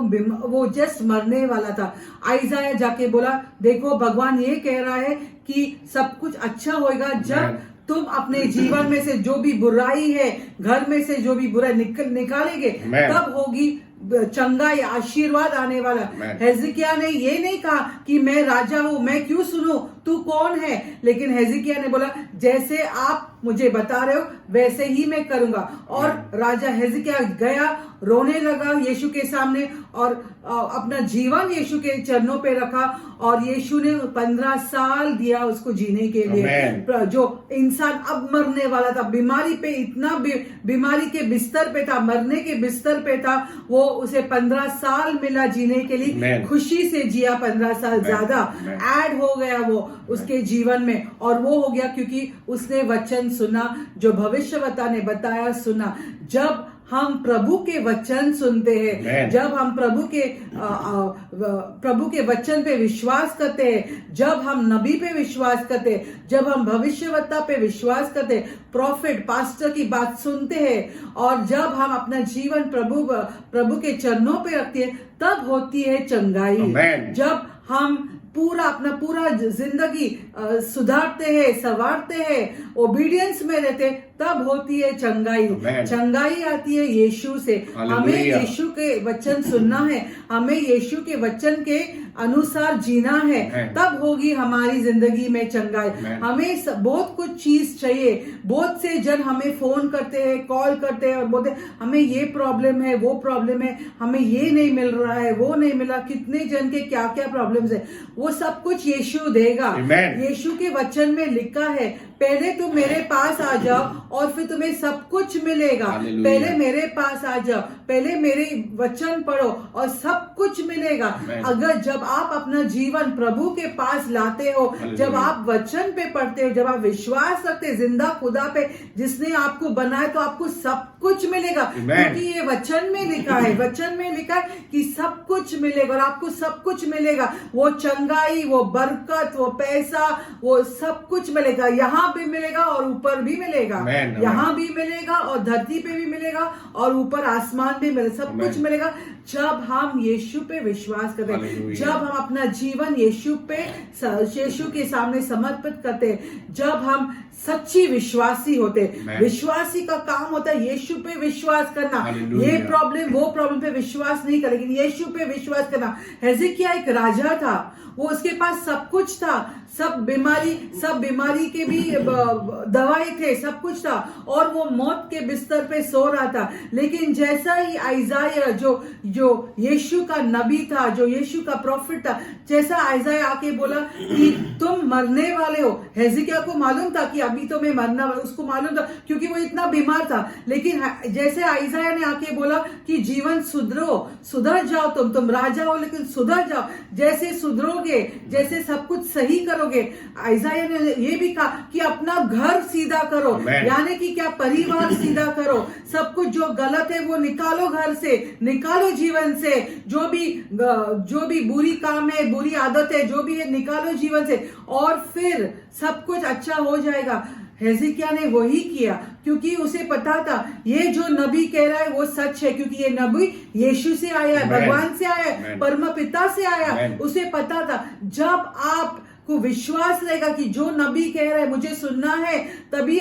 वो जस्ट मरने वाला था। आइजाया जाके बोला, देखो भगवान ये कह रहा है कि सब कुछ अच्छा होएगा जब तुम अपने जीवन में से जो भी बुराई है, घर में से जो भी बुराई निकालेंगे, तब होगी चंगाई, आशीर्वाद आने वाला। हिजकिय्याह ने ये नहीं कहा कि मैं राजा हूं, मैं क्यों सुनूं, तू कौन है? लेकिन हेzekiah ने बोला जैसे आप मुझे बता रहे हो वैसे ही मैं करूंगा। और राजा हेzekiah गया, रोने लगा यीशु के सामने और अपना जीवन यीशु के चरणों पे रखा और यीशु ने 15 साल दिया उसको जीने के लिए। जो इंसान अब मरने वाला था, बीमारी पे इतना बीमारी के बिस्तर पे था, मरने के बिस्तर पे था, वो उसे 15 साल मिला जीने के लिए। खुशी से जिया 15 साल ज्यादा ऐड हो गया वो उसके जीवन में। और वो हो गया क्योंकि उसने वचन सुना जो भविष्यवक्ता ने बताया, सुना। जब हम प्रभु के वचन सुनते हैं, जब हम प्रभु के वचन पे विश्वास करते हैं, जब हम नबी पे विश्वास करते हैं, जब हम भविष्यवक्ता पे विश्वास करते हैं, प्रॉफिट पास्टर की बात सुनते हैं और जब हम अपना जीवन प्रभु के चरणों पे रखते हैं, तब होती है चंगाई। जब हम अपना पूरा जिंदगी सुधारते हैं, संवारते हैं, ओबीडियंस में रहते, तब होती है चंगाई। चंगाई आती है यीशु से। हमें यीशु के वचन सुनना है, हमें यीशु के वचन के अनुसार जीना है, तब होगी हमारी जिंदगी में चंगाई। हमें बहुत कुछ चीज चाहिए। बहुत से जन हमें फोन करते हैं, कॉल करते हैं और बोलते हैं हमें ये प्रॉब्लम है, वो प्रॉब्लम है, हमें ये नहीं मिल रहा है, वो नहीं मिला। कितने जन के क्या क्या प्रॉब्लम्स है, वो सब कुछ यीशु देगा। यीशु के वचन में लिखा है पहले तुम मेरे पास आ जाओ और फिर तुम्हें सब कुछ मिलेगा। पहले मेरे पास आ जाओ, पहले मेरे वचन पढ़ो और सब कुछ मिलेगा। अगर जब आप अपना जीवन प्रभु के पास लाते हो, जब आप वचन पे पढ़ते हो, जब आप विश्वास रखते हो जिंदा खुदा पे जिसने आपको बनाया, तो आपको सब कुछ मिलेगा। क्योंकि ये वचन में लिखा है, वचन में लिखा है कि सब कुछ मिलेगा और आपको सब कुछ मिलेगा। वो चंगाई, वो बरकत, वो पैसा, वो सब कुछ मिलेगा। यहाँ भी मिलेगा और ऊपर भी मिलेगा। यहाँ भी मिलेगा और धरती पे भी मिलेगा और ऊपर आसमान भी मिलेगा। सब कुछ मिलेगा जब हम यीशु पे विश्वास करते हैं, जब हम अपना जीवन यीशु के सामने समर्पित करते हैं, जब हम सच्ची विश्वासी होते। विश्वासी का काम होता है यीशु पे विश्वास करना। ये प्रॉब्लम वो प्रॉब्लम पे विश्वास नहीं कर, लेकिन यीशु पे विश्वास करना। हेzekiah एक राजा था, वो उसके पास सब कुछ था, सब बीमारी के भी दवाई थे, सब कुछ था और वो मौत के बिस्तर पे सो रहा था। लेकिन जैसा ही आइजाया जो यीशु का नबी था, जो यीशु का प्रॉफिट था, जैसा आइजाया आके बोला कि तुम मरने वाले हो। हेzekiah को मालूम था कि अभी तो मैं मरना वाला, उसको मालूम था क्योंकि वो इतना बीमार था। लेकिन जैसे आइजाया ने आके बोला कि जीवन सुधर जाओ, तुम राजा हो लेकिन सुधर जाओ, जैसे सुधरोगे, जैसे सब कुछ सही करोगे। आइजाया ने ये भी कहा कि अपना घर सीधा करो, यानी कि क्या, परिवार सीधा करो। सब कुछ जो गलत है वो निकालो, घर से निकालो, जीवन से जो भी बुरी काम है, बुरी आदत है, जो भी है निकालो जीवन से और फिर सब कुछ अच्छा हो जाएगा। हेzekiah ने वही किया क्योंकि उसे पता था ये जो नबी कह रहा है वो सच है, क्योंकि ये नबी यीशु से आया है, भगवान से आया है, परम पिता से आया। उसे पता था जब आप को विश्वास रहेगा कि जो नबी कह रहा है मुझे सुनना है, तभी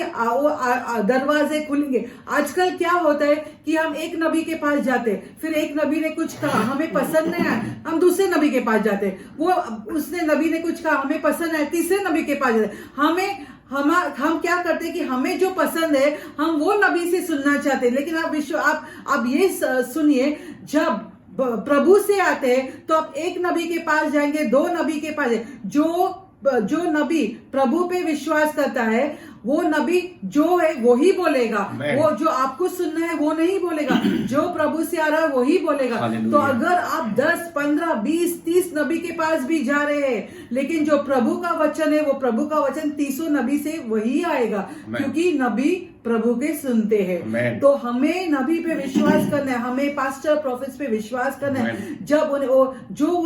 दरवाजे खुलेंगे। आजकल क्या होता है कि हम एक नबी के पास जाते, फिर एक नबी ने कुछ कहा, हमें पसंद नहीं आया, हम दूसरे नबी के पास जाते, उसने नबी ने कुछ कहा, हमें पसंद आया, तीसरे नबी के पास जाते। हम क्या करते हैं कि हमें जो पसंद है हम वो नबी से सुनना चाहते हैं। लेकिन आप ये सुनिए, जब प्रभु से आते हैं तो आप एक नबी के पास जाएंगे, दो नबी के पास जो नबी प्रभु पे विश्वास करता है, वो नबी जो है वही बोलेगा। वो जो आपको सुनना है वो नहीं बोलेगा, जो प्रभु से आ रहा है वही बोलेगा। तो अगर आप 10, 15, 20, 30 नबी के पास भी जा रहे हैं, लेकिन जो प्रभु का वचन है वो प्रभु का वचन 30 नबी से वही आएगा, क्योंकि नबी प्रभु के सुनते हैं। तो हमें नबी पे विश्वास करना है, हमें पास्टर प्रॉफिट्स पे विश्वास करना है। जब वो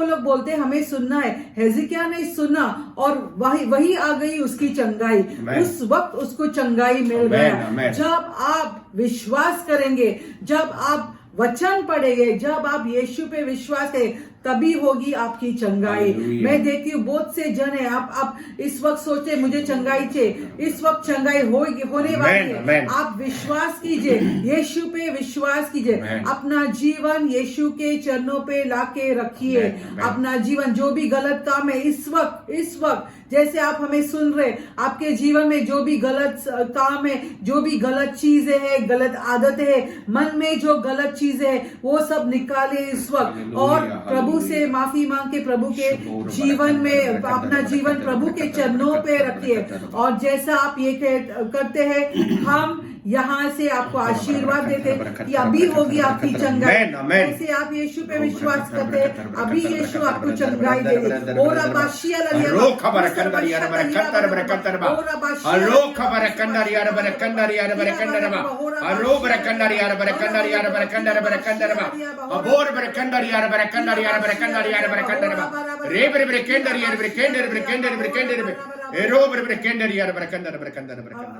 लोग बोलते हैं हमें सुनना है, हेzekiah ने सुना और वही आ गई उसकी चंगाई। उस वक्त उसको चंगाई मिल गया। जब आप विश्वास करेंगे, जब आप वचन पढ़ेंगे, जब आप यीशु पे विश्वास करें, तभी होगी आपकी चंगाई। मैं देखती हूँ बहुत से जन है, आप इस वक्त सोचे मुझे चंगाई चाहिए, इस वक्त चंगाई होने वाली है। आप विश्वास कीजिए, यीशु पे विश्वास कीजिए, अपना जीवन यीशु के चरणों पे लाके रखिए। अपना जीवन जो भी गलत काम है इस वक्त जैसे आप हमें सुन रहे, आपके जीवन में जो भी गलत काम है, जो भी गलत चीजें है, गलत आदत है, मन में जो गलत चीजें है, वो सब निकाले इस वक्त और प्रभु से माफी मांग के प्रभु के जीवन में अपना जीवन प्रभु के चरणों पे रखिए। और जैसा आप ये करते हैं, हम यहाँ से आपको आशीर्वाद देते कि अभी होगी आपकी चंगाई। जैसे आप यीशु पे विश्वास करते हैं, अभी यीशु आपको चंगाई देगी। और अबाशिया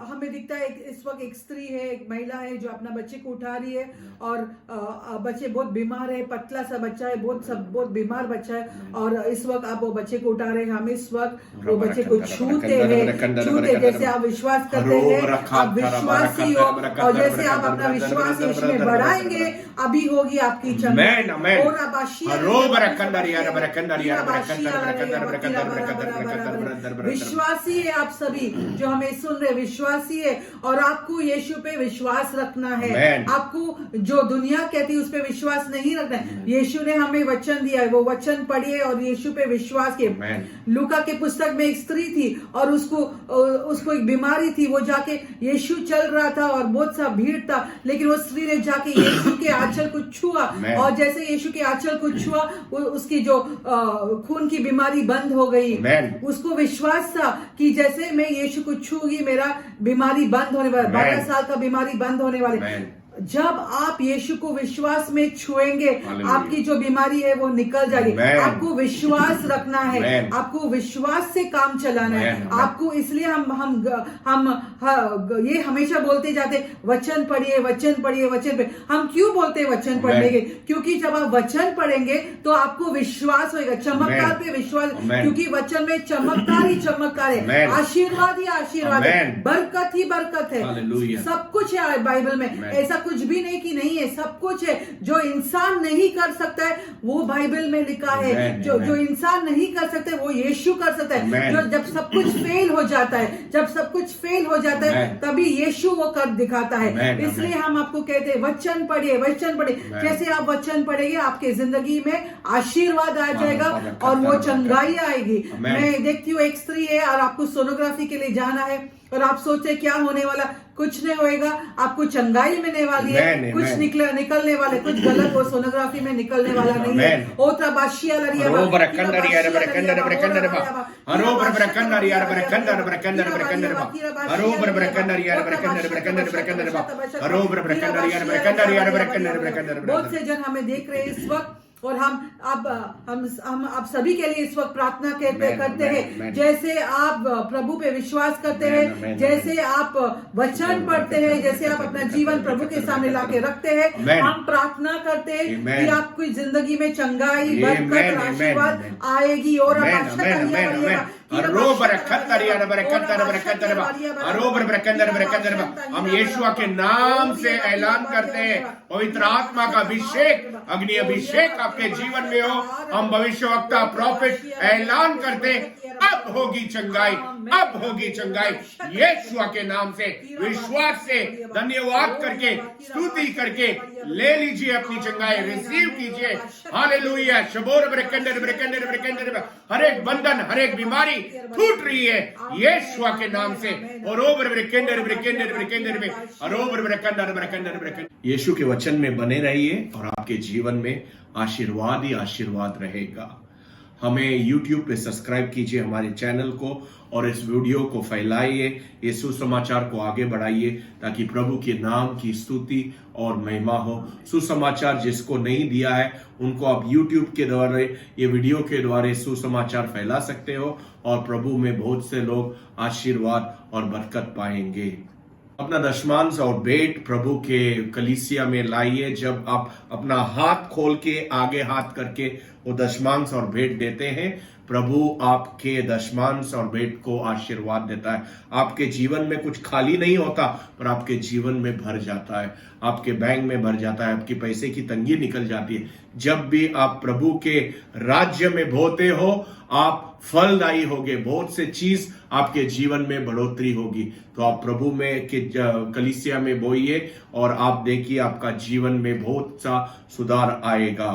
हमें दिखता है इस वक्त एक स्त्री है, एक महिला है जो अपना बच्चे को उठा रही है और बच्चे बहुत बीमार है, पतला सा बच्चा है, बहुत बीमार बच्चा है और इस वक्त आप वो बच्चे को उठा रहे हैं। हम इस वक्त वो बच्चे को छूते हैं। जैसे आप विश्वास करते हैं, आप विश्वासी हो और जैसे आप अपना विश्वास इसमें बढ़ाएंगे, अभी होगी आपकी चंगाई। और विश्वासी है आप सभी जो हमें सुन रहे, विश्वासी है और आपको यीशु पे विश्वास रखना है। आपको जो दुनिया कहती है उस पे विश्वास नहीं रखना है। यीशु ने हमें वचन दिया है, वो वचन पढ़िए और यीशु पे विश्वास किए। लूका के पुस्तक में एक स्त्री थी और उसको एक बीमारी थी, वो जाके यीशु चल रहा था और बहुत सा भीड़ था, लेकिन वो स्त्री ने जाके यीशु के आंचल को छुआ और जैसे यीशु के आंचल को छुआ, उसकी जो खून की बीमारी बंद हो गई। उसको विश्वास था कि जैसे मैं यीशु को छूगी मेरा बीमारी बंद होने वाला, 12 साल का बीमारी बंद होने वाली। जब आप यीशु को विश्वास में छुएंगे, आपकी जो बीमारी है वो निकल जाएगी। आपको विश्वास रखना है, आपको विश्वास से काम चलाना है। आपको इसलिए हम ये हमेशा बोलते जाते वचन पढ़िए, वचन पढ़िए, वचन पढ़िए। हम क्यों बोलते हैं वचन पढ़ने के? क्योंकि जब आप वचन पढ़ेंगे तो आपको विश्वास होगा, चमत्कार पे विश्वास, क्योंकि वचन में चमत्कार ही चमत्कार है, आशीर्वाद ही आशीर्वाद है, बरकत ही बरकत है। सब कुछ है बाइबल में, ऐसा कुछ भी नहीं कि नहीं है, सब कुछ है। जो इंसान नहीं कर सकता है वो बाइबल में लिखा है। जो इंसान नहीं कर सकते वो यीशु कर सकता है। जो जब सब कुछ फेल हो जाता है, जब सब कुछ फेल हो जाता है तभी यीशु वो कर दिखाता है। इसलिए हम आपको कहते हैं वचन पढ़िए, वचन पढ़िए। जैसे आप वचन पढ़ेंगे आपके जिंदगी में आशीर्वाद आ जाएगा और वो चंगाई आएगी। मैं देखती हूँ एक स्त्री है और आपको सोनोग्राफी के लिए जाना है और आप सोचते क्या होने वाला, कुछ नहीं होएगा, आपको चंगाई मिलने वाली है, कुछ निकलने वाले, कुछ गलत वो सोनोग्राफी में निकलने वाला नहीं है। ओत्रा बाशिया लड़िया बहुत से जन हमें देख रहे हैं इस वक्त और हम आप सभी के लिए इस वक्त प्रार्थना करते हैं। जैसे आप प्रभु पे विश्वास करते हैं, जैसे आप वचन पढ़ते हैं, जैसे आप अपना जीवन प्रभु के सामने लाके रखते हैं, हम प्रार्थना करते हैं कि आपकी जिंदगी में चंगाई, बरकत, आशीर्वाद आएगी। और हम यीशु के नाम से ऐलान करते हैं, पवित्र आत्मा का अभिषेक, अग्नि अभिषेक आपके जीवन में हो। हम भविष्यवक्ता प्रॉफिट ऐलान करते, अब होगी चंगाई, अब होगी चंगाई। यीशु के नाम से विश्वास से धन्यवाद करके, स्तुति करके ले लीजिए अपनी चंगाई, रिसीव कीजिए। हालेलुया। शबोर ब्रेकंडर ब्रेकंडर ब्रेकंडर, हर एक बंधन, हर एक बीमारी टूट रही है यीशु के नाम से। और ओवर ब्रेकंडर ब्रेकंडर ब्रेकंडर में, और ओवर ब्रेकंडर ब्रेकंडर ब्रेकंडर। यीशु के वचन में बने रहिए और आपके जीवन में आशीर्वाद ही आशीर्वाद रहेगा। हमें YouTube पे सब्सक्राइब कीजिए हमारे चैनल को और इस वीडियो को फैलाइए, ये सुसमाचार को आगे बढ़ाइए ताकि प्रभु के नाम की स्तुति और महिमा हो। सुसमाचार जिसको नहीं दिया है उनको आप YouTube के द्वारा, ये वीडियो के द्वारा सुसमाचार फैला सकते हो और प्रभु में बहुत से लोग आशीर्वाद और बरकत पाएंगे। अपना दशमांश और भेंट प्रभु के कलीसिया में लाइए। जब आप अपना हाथ खोल के आगे हाथ करके वो दशमांश और भेंट देते हैं प्रभु आपके दशमांश और भेंट को आशीर्वाद देता है। आपके जीवन में कुछ खाली नहीं होता, पर आपके जीवन में भर जाता है, आपके बैंक में भर जाता है, आपकी पैसे की तंगी निकल जाती है। जब भी आप प्रभु के राज्य में बोते हो, आप फलदायी होगे, बहुत से चीज आपके जीवन में बढ़ोतरी होगी। तो आप प्रभु में के कलीसिया में बोइए और आप देखिए आपका जीवन में बहुत सा सुधार आएगा।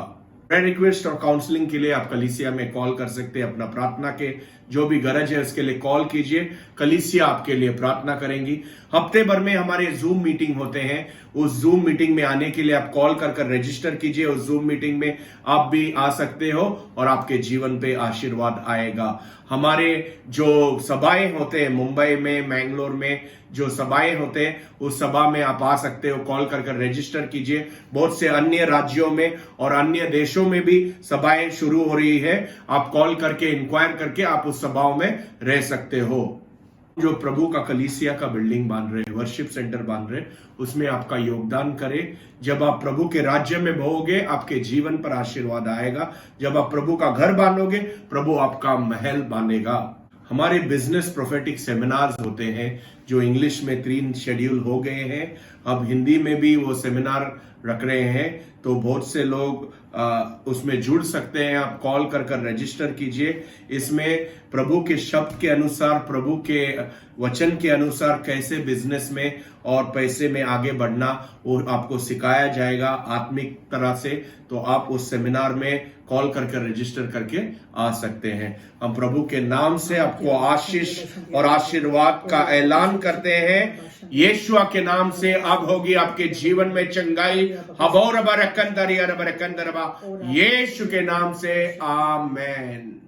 प्रेयर रिक्वेस्ट और काउंसलिंग के लिए आप कलीसिया में कॉल कर सकते हैं। अपना प्रार्थना के जो भी गरज है उसके लिए कॉल कीजिए, कलीसिया आपके लिए प्रार्थना करेंगी। हफ्ते भर में हमारे जूम मीटिंग होते हैं, उस जूम मीटिंग में आने के लिए आप कॉल कर रजिस्टर कीजिए। उस जूम मीटिंग में आप भी आ सकते हो और आपके जीवन पे आशीर्वाद आएगा। हमारे जो सभाएं होते हैं मुंबई में, मैंगलोर में जो सभाएं होते हैं, उस सभा में आप आ सकते हो, कॉल कर रजिस्टर कीजिए। बहुत से अन्य राज्यों में और अन्य देशों में भी सभाएं शुरू हो रही है, आप कॉल करके इंक्वायर करके आप उस सभाओं में रह सकते हो। जो प्रभु का कलीसिया का बिल्डिंग बांध रहे, वर्शिप सेंटर बांध रहे, उसमें आपका योगदान करें। जब आप प्रभु के राज्य में बहोगे, आपके जीवन पर आशीर्वाद आएगा। जब आप प्रभु का घर बांधोगे, प्रभु आपका महल बांधेगा। हमारे बिजनेस प्रोफेटिक सेमिनार्स होते हैं जो इंग्लिश में 3 शेड्यूल हो गए हैं, अब हिंदी में भी वो सेमिनार रख रहे हैं। तो बहुत से लोग उसमें जुड़ सकते हैं। आप कॉल कर रजिस्टर कीजिए। इसमें प्रभु के शब्द के अनुसार, प्रभु के वचन के अनुसार कैसे बिजनेस में और पैसे में आगे बढ़ना वो आपको सिखाया जाएगा आत्मिक तरह से। तो आप उस सेमिनार में कॉल कर रजिस्टर करके आ सकते हैं। हम प्रभु के नाम से आपको आशीष और आशीर्वाद का ऐलान करते हैं। यीशुआ के नाम से अब होगी आपके जीवन में चंगाई। यीशु के नाम से आमेन।